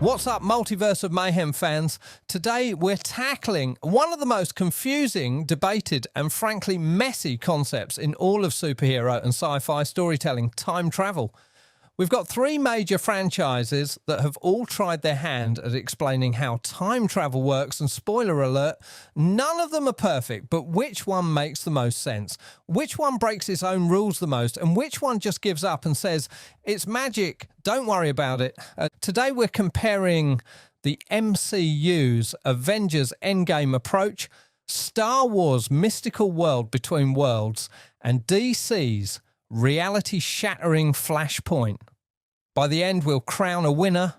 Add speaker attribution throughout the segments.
Speaker 1: What's up, Multiverse of Mayhem fans? Today we're tackling one of the most confusing, debated and frankly messy concepts in all of superhero and sci-fi storytelling: time travel. We've got three major franchises that have all tried their hand at explaining how time travel works, and spoiler alert, none of them are perfect, but which one makes the most sense? Which one breaks its own rules the most? And which one just gives up and says, it's magic, don't worry about it? Today we're comparing the MCU's Avengers Endgame approach, Star Wars' mystical world between worlds, and DC's reality-shattering Flashpoint. By the end, we'll crown a winner,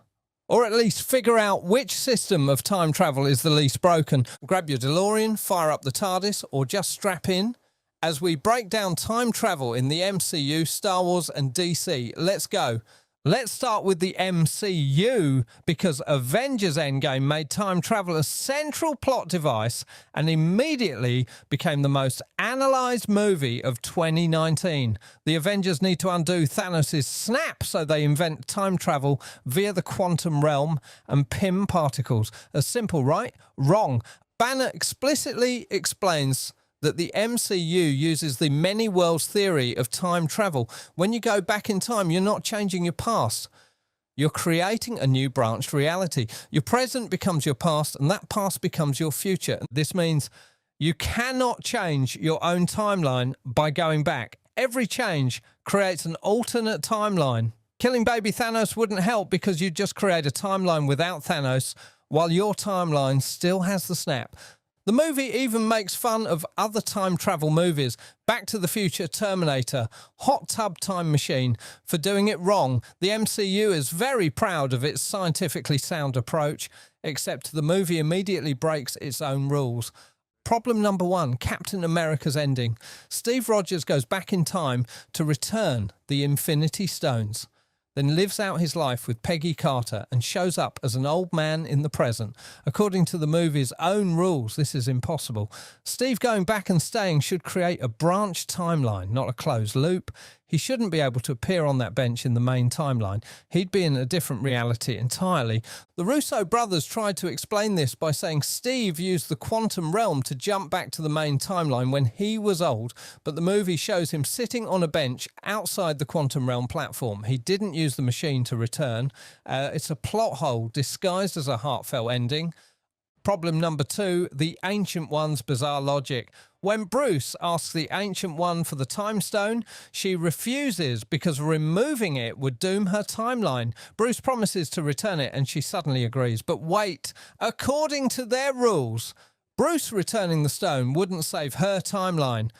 Speaker 1: or at least figure out which system of time travel is the least broken. Grab your DeLorean, fire up the TARDIS, or just strap in as we break down time travel in the MCU, Star Wars and DC. Let's go. Let's start with the MCU, because Avengers Endgame made time travel a central plot device and immediately became the most analysed movie of 2019. The Avengers need to undo Thanos' snap, so they invent time travel via the quantum realm and Pym particles. As simple, right? Wrong. Banner explicitly explains that the MCU uses the many worlds theory of time travel. When you go back in time, you're not changing your past. You're creating a new branched reality. Your present becomes your past, and that past becomes your future. This means you cannot change your own timeline by going back. Every change creates an alternate timeline. Killing baby Thanos wouldn't help, because you'd just create a timeline without Thanos while your timeline still has the snap. The movie even makes fun of other time travel movies: Back to the Future, Terminator, Hot Tub Time Machine, for doing it wrong. The MCU is very proud of its scientifically sound approach, except the movie immediately breaks its own rules. Problem number one, Captain America's ending. Steve Rogers goes back in time to return the Infinity Stones, then lives out his life with Peggy Carter and shows up as an old man in the present. According to the movie's own rules, this is impossible. Steve going back and staying should create a branched timeline, not a closed loop. He shouldn't be able to appear on that bench in the main timeline. He'd be in a different reality entirely. The Russo brothers tried to explain this by saying Steve used the quantum realm to jump back to the main timeline when he was old, but the movie shows him sitting on a bench outside the quantum realm platform. He didn't use the machine to return. It's a plot hole disguised as a heartfelt ending. Problem number two, the Ancient One's bizarre logic. When Bruce asks the Ancient One for the Time Stone, she refuses because removing it would doom her timeline. Bruce promises to return it and she suddenly agrees. But wait, according to their rules, Bruce returning the stone wouldn't save her timeline.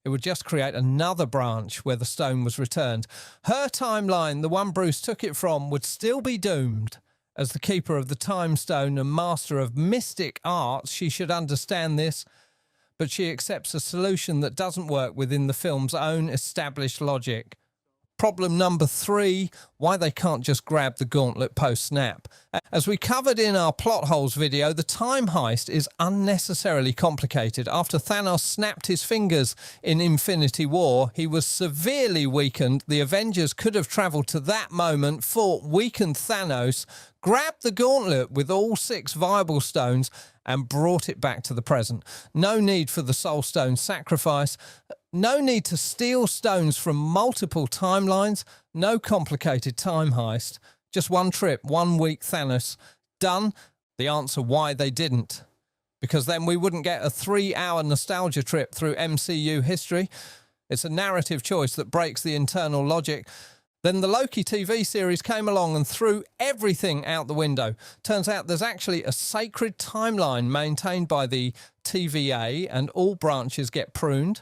Speaker 1: It would just create another branch where the stone was returned. Her timeline, the one Bruce took it from, would still be doomed. As the keeper of the Time Stone and master of mystic arts, she should understand this, but she accepts a solution that doesn't work within the film's own established logic. Problem number three, why they can't just grab the gauntlet post-snap. As we covered in our plot holes video, the time heist is unnecessarily complicated. After Thanos snapped his fingers in Infinity War, he was severely weakened. The Avengers could have travelled to that moment, fought weakened Thanos, grabbed the gauntlet with all 6 viable stones, and brought it back to the present. No need for the Soul Stone sacrifice. No need to steal stones from multiple timelines. No complicated time heist. Just one trip, 1 week Thanos. Done. The answer why they didn't. Because then we wouldn't get a 3-hour nostalgia trip through MCU history. It's a narrative choice that breaks the internal logic. Then the Loki TV series came along and threw everything out the window. Turns out there's actually a sacred timeline maintained by the TVA, and all branches get pruned.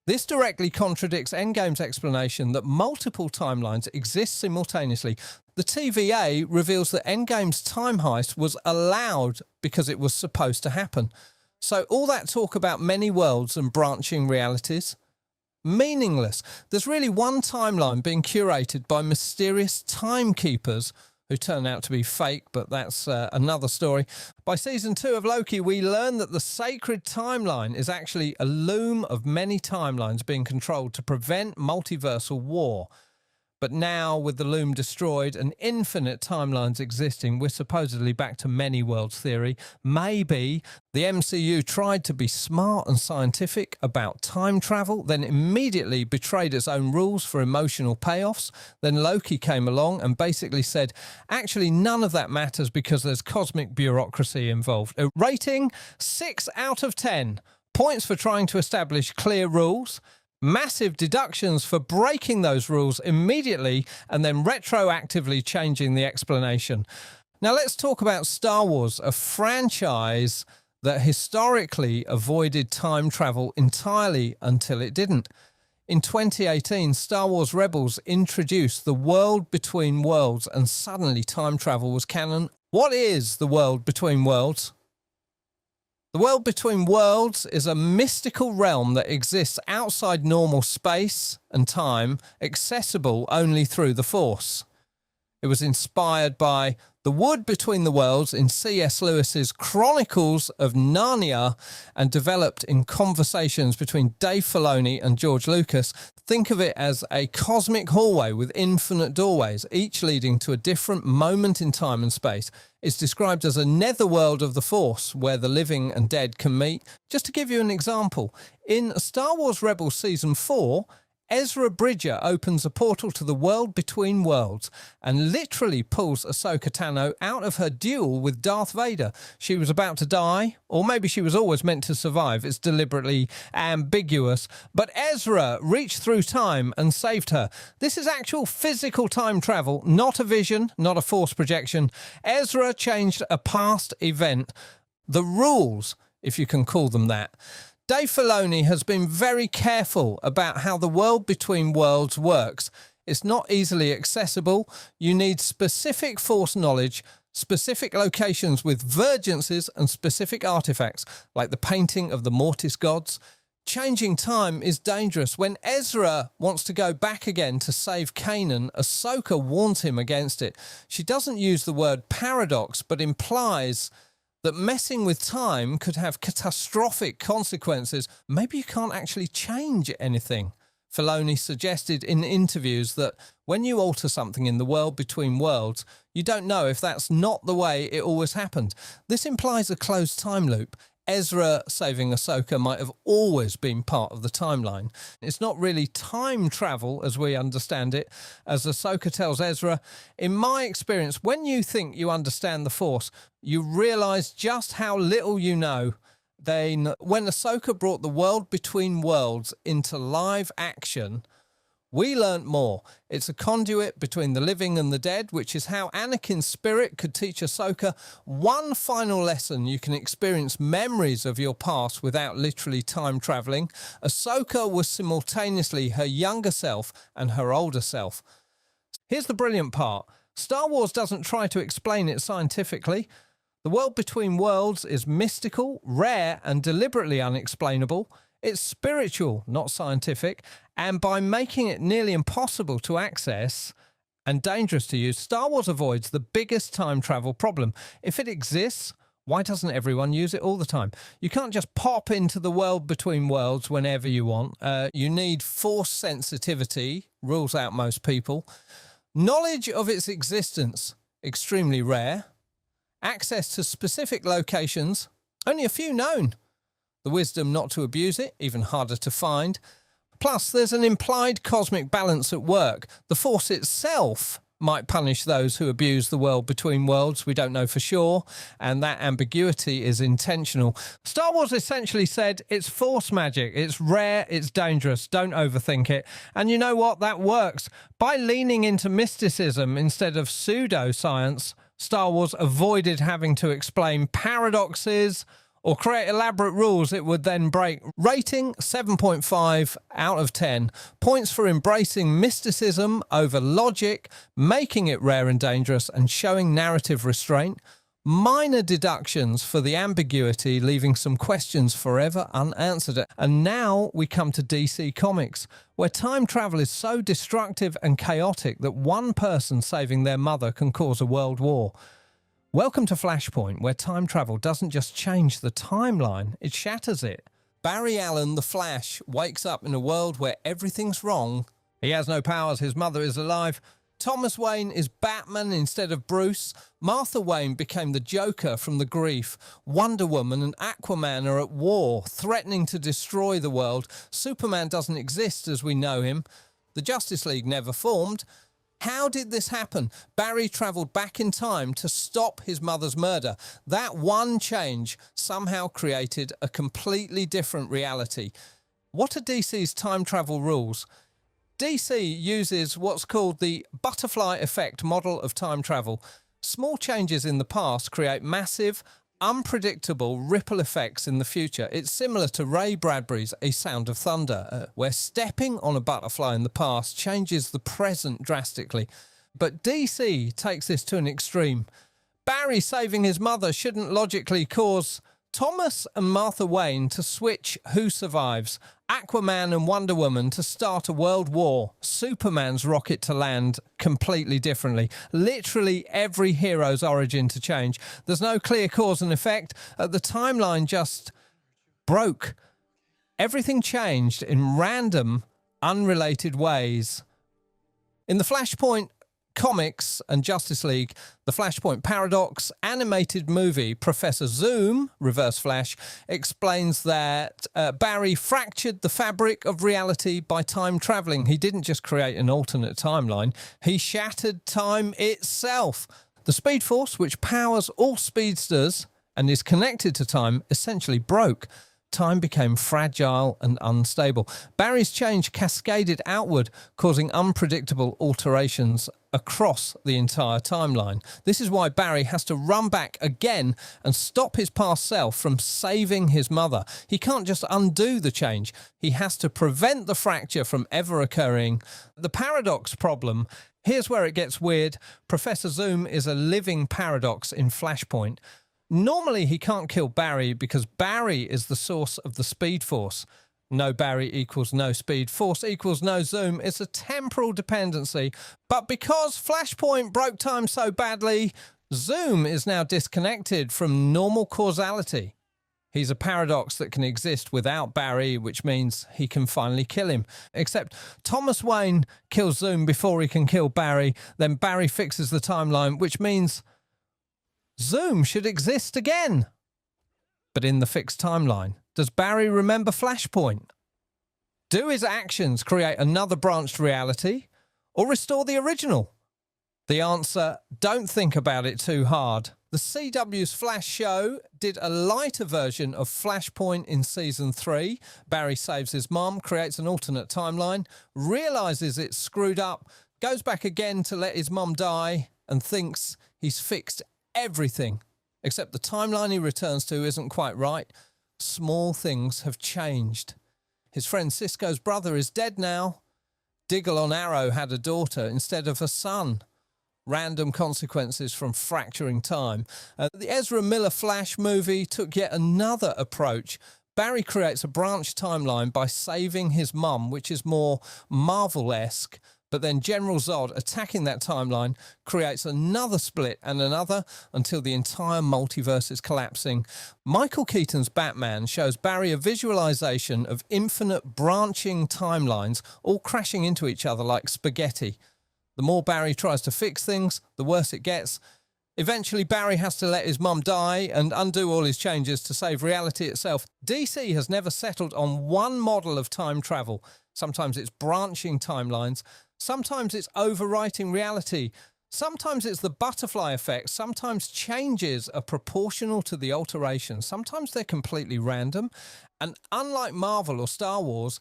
Speaker 1: This directly contradicts Endgame's explanation that multiple timelines exist simultaneously. The TVA reveals that Endgame's time heist was allowed because it was supposed to happen. So all that talk about many worlds and branching realities, meaningless. There's really one timeline being curated by mysterious timekeepers who turn out to be fake, but that's another story. By season 2 of Loki, we learn that the sacred timeline is actually a loom of many timelines being controlled to prevent multiversal war. But now, with the loom destroyed and infinite timelines existing, we're supposedly back to many worlds theory. Maybe the MCU tried to be smart and scientific about time travel, then immediately betrayed its own rules for emotional payoffs. Then Loki came along and basically said, actually, none of that matters because there's cosmic bureaucracy involved. A rating 6 out of 10. Points for trying to establish clear rules. Massive deductions for breaking those rules immediately and then retroactively changing the explanation. Now let's talk about Star Wars, a franchise that historically avoided time travel entirely until it didn't. In 2018, Star Wars Rebels introduced the world between worlds and suddenly time travel was canon. What is the world between worlds? The world between worlds is a mystical realm that exists outside normal space and time, accessible only through the Force. It was inspired by the wood between the worlds in C.S. Lewis's Chronicles of Narnia and developed in conversations between Dave Filoni and George Lucas. Think of it as a cosmic hallway with infinite doorways, each leading to a different moment in time and space. It's described as a netherworld of the Force, where the living and dead can meet. Just to give you an example, in Star Wars Rebels Season 4, Ezra Bridger opens a portal to the world between worlds and literally pulls Ahsoka Tano out of her duel with Darth Vader. She was about to die, or maybe she was always meant to survive. It's deliberately ambiguous. But Ezra reached through time and saved her. This is actual physical time travel, not a vision, not a Force projection. Ezra changed a past event. The rules, if you can call them that. Dave Filoni has been very careful about how the world between worlds works. It's not easily accessible. You need specific Force knowledge, specific locations with vergences and specific artifacts, like the painting of the Mortis gods. Changing time is dangerous. When Ezra wants to go back again to save Kanan, Ahsoka warns him against it. She doesn't use the word paradox, but implies that messing with time could have catastrophic consequences. Maybe you can't actually change anything. Filoni suggested in interviews that when you alter something in the world between worlds, you don't know if that's not the way it always happened. This implies a closed time loop. Ezra saving Ahsoka might have always been part of the timeline. It's not really time travel as we understand it. As Ahsoka tells Ezra, in my experience, when you think you understand the Force, you realise just how little you know. Then, when Ahsoka brought the world between worlds into live action, we learnt more. It's a conduit between the living and the dead, which is how Anakin's spirit could teach Ahsoka one final lesson. You can experience memories of your past without literally time travelling. Ahsoka was simultaneously her younger self and her older self. Here's the brilliant part. Star Wars doesn't try to explain it scientifically. The world between worlds is mystical, rare, and deliberately unexplainable. It's spiritual, not scientific, and by making it nearly impossible to access and dangerous to use, Star Wars avoids the biggest time travel problem. If it exists, why doesn't everyone use it all the time? You can't just pop into the world between worlds whenever you want. You need Force sensitivity, rules out most people. Knowledge of its existence, extremely rare. Access to specific locations, only a few known. The wisdom not to abuse it, even harder to find. Plus, there's an implied cosmic balance at work. The Force itself might punish those who abuse the world between worlds. We don't know for sure, and that ambiguity is intentional. Star Wars essentially said it's Force magic. It's rare, it's dangerous. Don't overthink it. And you know what? That works. By leaning into mysticism instead of pseudoscience, Star Wars avoided having to explain paradoxes or create elaborate rules it would then break. Rating 7.5 out of 10. Points for embracing mysticism over logic, making it rare and dangerous, and showing narrative restraint. Minor deductions for the ambiguity, leaving some questions forever unanswered. And now we come to DC Comics, where time travel is so destructive and chaotic that one person saving their mother can cause a world war. Welcome to Flashpoint, where time travel doesn't just change the timeline, it shatters it. Barry Allen, the Flash, wakes up in a world where everything's wrong. He has no powers, his mother is alive. Thomas Wayne is Batman instead of Bruce. Martha Wayne became the Joker from The Grief. Wonder Woman and Aquaman are at war, threatening to destroy the world. Superman doesn't exist as we know him. The Justice League never formed. How did this happen? Barry travelled back in time to stop his mother's murder. That one change somehow created a completely different reality. What are DC's time travel rules? DC uses what's called the butterfly effect model of time travel. Small changes in the past create massive, unpredictable ripple effects in the future. It's similar to Ray Bradbury's A Sound of Thunder, where stepping on a butterfly in the past changes the present drastically. But DC takes this to an extreme. Barry saving his mother shouldn't logically cause Thomas and Martha Wayne to switch who survives, Aquaman and Wonder Woman to start a world war, Superman's rocket to land completely differently, literally every hero's origin to change. There's no clear cause and effect. The timeline just broke. Everything changed in random, unrelated ways. In the Flashpoint comics and Justice League, the Flashpoint Paradox animated movie, Professor Zoom, Reverse Flash, explains that Barry fractured the fabric of reality by time travelling. He didn't just create an alternate timeline, he shattered time itself. The Speed Force, which powers all speedsters and is connected to time, essentially broke. Time became fragile and unstable. Barry's change cascaded outward, causing unpredictable alterations across the entire timeline. This is why Barry has to run back again and stop his past self from saving his mother. He can't just undo the change. He has to prevent the fracture from ever occurring. The paradox problem, here's where it gets weird. Professor Zoom is a living paradox in Flashpoint. Normally, he can't kill Barry because Barry is the source of the Speed Force. No Barry equals no Speed Force equals no Zoom. It's a temporal dependency. But because Flashpoint broke time so badly, Zoom is now disconnected from normal causality. He's a paradox that can exist without Barry, which means he can finally kill him. Except Thomas Wayne kills Zoom before he can kill Barry. Then Barry fixes the timeline, which means Zoom should exist again. But in the fixed timeline, does Barry remember Flashpoint? Do his actions create another branched reality or restore the original? The answer, don't think about it too hard. The CW's Flash show did a lighter version of Flashpoint in season 3. Barry saves his mom, creates an alternate timeline, realises it's screwed up, goes back again to let his mom die and thinks he's fixed everything, except the timeline he returns to isn't quite right. Small things have changed. His friend Cisco's brother is dead now. Diggle on Arrow had a daughter instead of a son. Random consequences from fracturing time. The Ezra Miller Flash movie took yet another approach. Barry creates a branched timeline by saving his mum, which is more Marvel-esque. But then General Zod attacking that timeline creates another split and another until the entire multiverse is collapsing. Michael Keaton's Batman shows Barry a visualization of infinite branching timelines all crashing into each other like spaghetti. The more Barry tries to fix things, the worse it gets. Eventually, Barry has to let his mum die and undo all his changes to save reality itself. DC has never settled on one model of time travel. Sometimes it's branching timelines. Sometimes it's overwriting reality. Sometimes it's the butterfly effect. Sometimes changes are proportional to the alteration. Sometimes they're completely random. And unlike Marvel or Star Wars,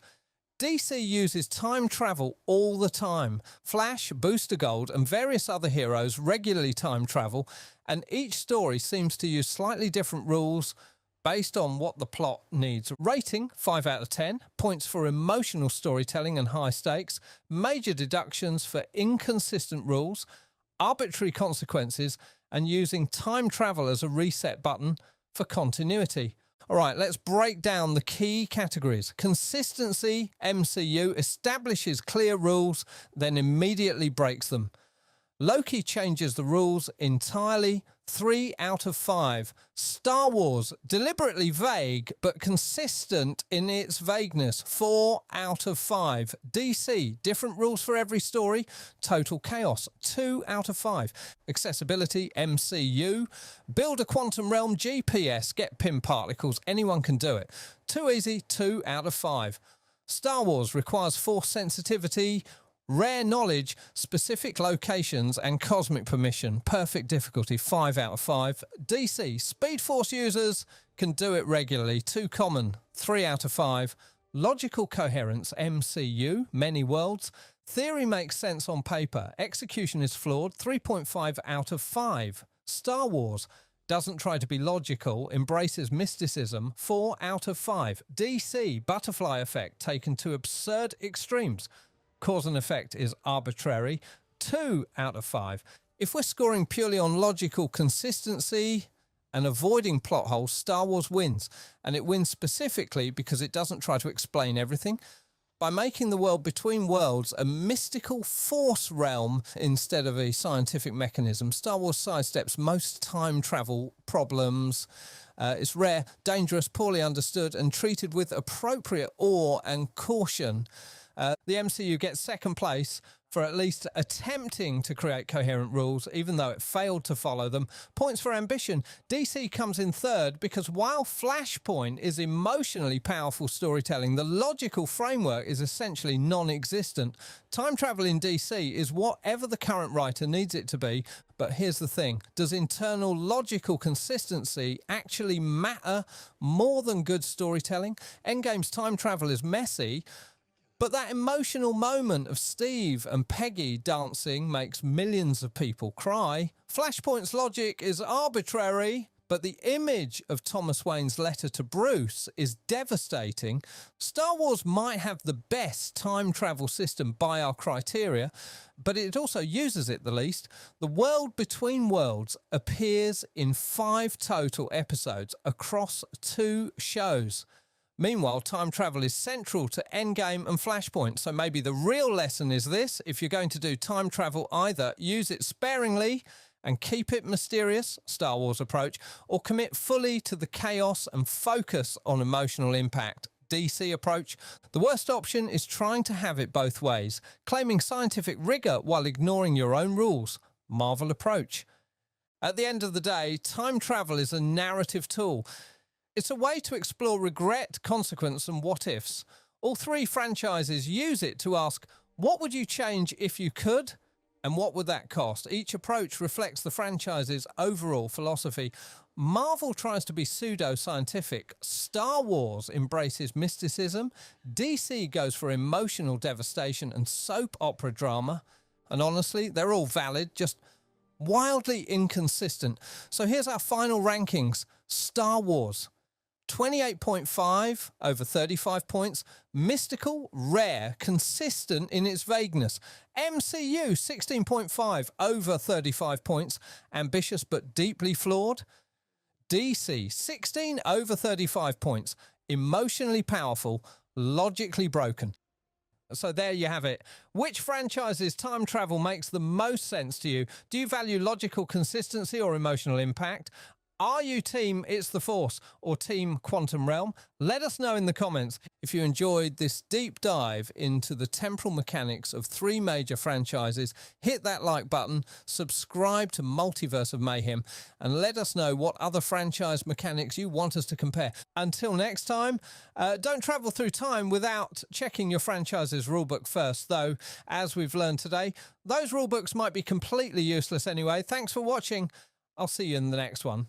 Speaker 1: DC uses time travel all the time. Flash, Booster Gold, and various other heroes regularly time travel, and each story seems to use slightly different rules based on what the plot needs. Rating, 5 out of 10. Points for emotional storytelling and high stakes. Major deductions for inconsistent rules, arbitrary consequences, and using time travel as a reset button for continuity. All right, let's break down the key categories. Consistency, MCU establishes clear rules, then immediately breaks them. Loki changes the rules entirely. 3 out of 5. Star Wars, deliberately vague but consistent in its vagueness. 4 out of 5. DC, different rules for every story. Total chaos. 2 out of 5. Accessibility, MCU. Build a quantum realm, GPS. Get pin particles. Anyone can do it. Too easy. 2 out of 5. Star Wars requires force sensitivity, rare knowledge, specific locations and cosmic permission. Perfect difficulty. 5 out of 5. DC, Speed Force users can do it regularly. Too common. 3 out of 5. Logical coherence, MCU, many worlds. Theory makes sense on paper. Execution is flawed. 3.5 out of 5. Star Wars doesn't try to be logical, embraces mysticism. 4 out of 5. DC, butterfly effect taken to absurd extremes. Cause and effect is arbitrary. 2 out of 5. If we're scoring purely on logical consistency and avoiding plot holes, Star Wars wins. And it wins specifically because it doesn't try to explain everything. By making the world between worlds a mystical force realm instead of a scientific mechanism, Star Wars sidesteps most time travel problems. It's rare, dangerous, poorly understood and treated with appropriate awe and caution. The MCU gets second place for at least attempting to create coherent rules, even though it failed to follow them. Points for ambition. DC comes in third because while Flashpoint is emotionally powerful storytelling, the logical framework is essentially non-existent. Time travel in DC is whatever the current writer needs it to be, but here's the thing. Does internal logical consistency actually matter more than good storytelling? Endgame's time travel is messy, but that emotional moment of Steve and Peggy dancing makes millions of people cry. Flashpoint's logic is arbitrary, but the image of Thomas Wayne's letter to Bruce is devastating. Star Wars might have the best time travel system by our criteria, but it also uses it the least. The world between worlds appears in 5 total episodes across 2 shows. Meanwhile, time travel is central to Endgame and Flashpoint, so maybe the real lesson is this: if you're going to do time travel, either use it sparingly and keep it mysterious, Star Wars approach, or commit fully to the chaos and focus on emotional impact, DC approach. The worst option is trying to have it both ways, claiming scientific rigour while ignoring your own rules, Marvel approach. At the end of the day, time travel is a narrative tool. It's a way to explore regret, consequence and what-ifs. All 3 franchises use it to ask, what would you change if you could? And what would that cost? Each approach reflects the franchise's overall philosophy. Marvel tries to be pseudo-scientific. Star Wars embraces mysticism. DC goes for emotional devastation and soap opera drama. And honestly, they're all valid, just wildly inconsistent. So here's our final rankings. Star Wars, 28.5 over 35 points. Mystical, rare, consistent in its vagueness. MCU, 16.5 over 35 points. Ambitious but deeply flawed. DC, 16 over 35 points. Emotionally powerful, logically broken. So there you have it. Which franchise's time travel makes the most sense to you? Do you value logical consistency or emotional impact? Are you team It's the Force or team Quantum Realm? Let us know in the comments. If you enjoyed this deep dive into the temporal mechanics of 3 major franchises, hit that like button, subscribe to Multiverse of Mayhem, and let us know what other franchise mechanics you want us to compare. Until next time, don't travel through time without checking your franchise's rulebook first, though, as we've learned today, those rulebooks might be completely useless anyway. Thanks for watching. I'll see you in the next one.